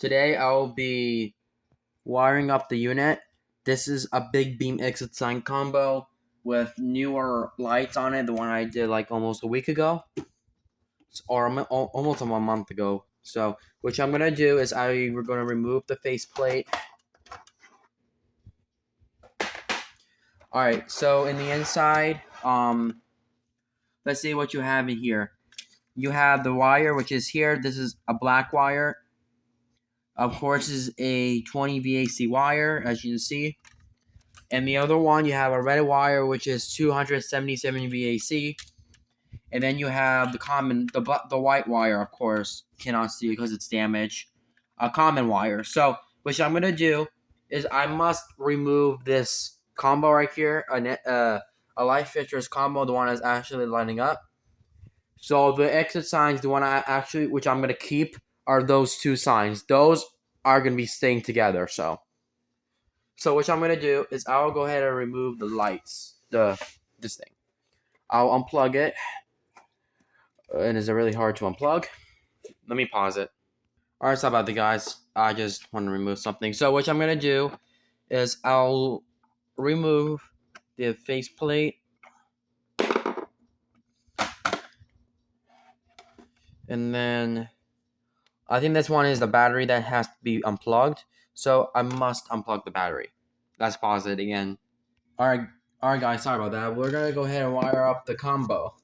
Today I'll be wiring up the unit. This is a big beam exit sign combo with newer lights on it, the one I did like almost a week ago, or almost a 1 month ago. So, what I'm gonna do is we're gonna remove the faceplate. All right. So in the inside, let's see what you have in here. You have the wire, which is here. This is a black wire. Of course, is a 20 VAC wire, as you can see. And the other one, you have a red wire, which is 277 VAC. And then you have the white wire, of course. Cannot see because it's damaged. A common wire. So, what I'm going to do is I must remove this combo right here. A light fixtures combo, the one that's actually lining up. So, the exit signs, the one which I'm going to keep, are those two signs. Those are going to be staying together, So what I'm gonna do is I'll go ahead and remove the lights, this thing. I'll unplug it, and it's really hard to unplug. Let me pause it. All right, sorry about that, guys. I just want to remove something. So what I'm gonna do is I'll remove the faceplate, and then I think this one is the battery that has to be unplugged. So I must unplug the battery. Let's pause it again. All right, guys. Sorry about that. We're gonna go ahead and wire up the combo.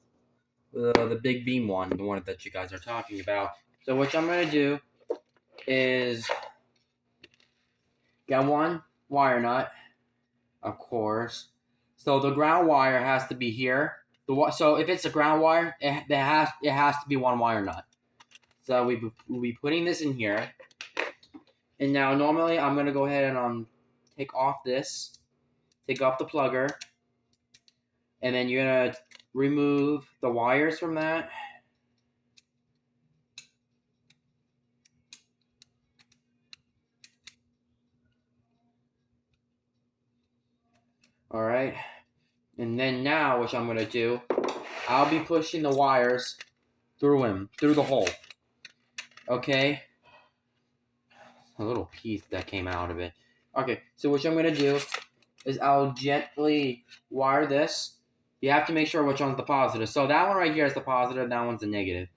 The big beam one, the one that you guys are talking about. So what I'm going to do is get one wire nut, of course. So the ground wire has to be here. So if it's a ground wire, it has to be one wire nut. So we'll be putting this in here. And now normally I'm going to go ahead and take off this, take off the plugger, and then you're going to remove the wires from that. All right. And then now what I'm going to do, I'll be pushing the wires through the hole. Okay? A little piece that came out of it. Okay, so what I'm going to do is I'll gently wire this. You have to make sure which one's the positive. So that one right here is the positive, that one's the negative.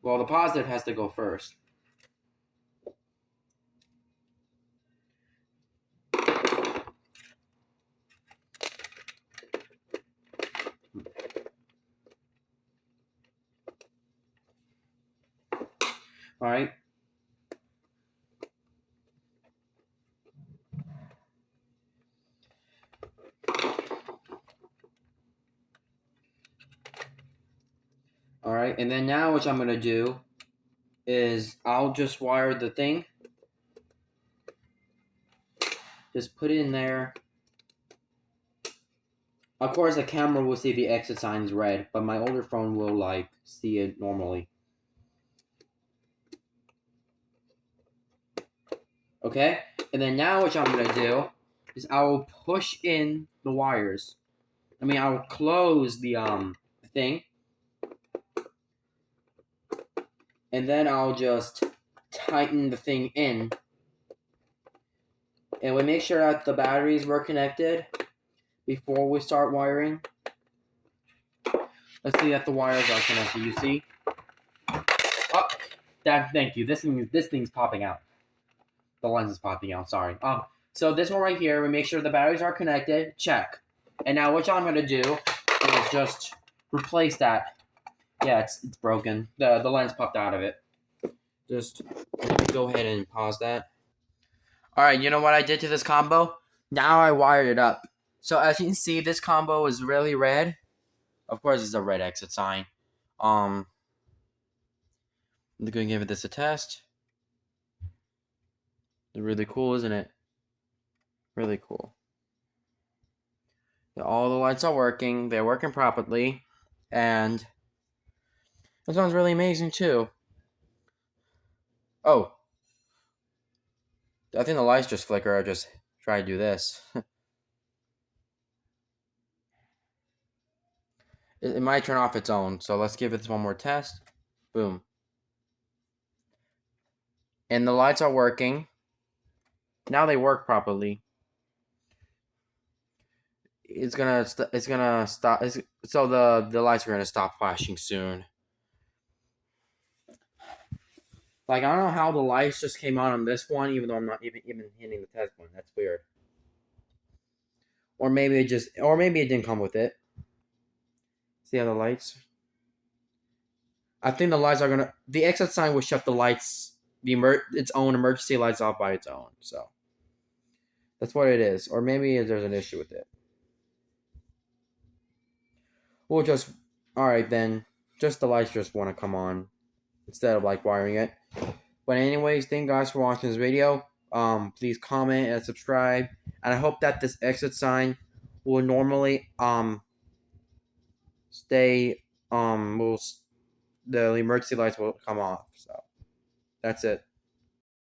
Well, the positive has to go first. All right? All right, and then now what I'm going to do is I'll just wire the thing. Just put it in there. Of course, the camera will see the exit signs red, but my older phone will see it normally. Okay, and then now what I'm gonna do is I will push in the wires. I will close the thing, and then I'll just tighten the thing in, and we make sure that the batteries were connected before we start wiring. Let's see that the wires are connected. You see? Oh, thank you. This thing's popping out. The lens is popping out. Sorry. So this one right here, we make sure the batteries are connected. Check. And now what I'm gonna do is just replace that. Yeah, it's broken. The lens popped out of it. Just go ahead and pause that. All right, you know what I did to this combo? Now I wired it up. So as you can see, this combo is really red. Of course, it's a red exit sign. I'm gonna give this a test. It's really cool, isn't it? Really cool. All the lights are working. They're working properly. And this one's really amazing, too. Oh. I think the lights just flicker. I just try to do this. It might turn off its own. So let's give it one more test. Boom. And the lights are working. Now they work properly. It's gonna stop. So the lights are gonna stop flashing soon. Like, I don't know how the lights just came on this one, even though I'm not even hitting the test one. That's weird. Or maybe it didn't come with it. See how the lights? I think the lights are gonna. The exit sign will shut the lights, its own emergency lights off by its own. So that's what it is. Or maybe there's an issue with it. We'll just. All right then. Just the lights just want to come on instead of like wiring it. But anyways, thank you guys for watching this video. Please comment and subscribe, and I hope that this exit sign will normally stay will the emergency lights will come off. So that's it.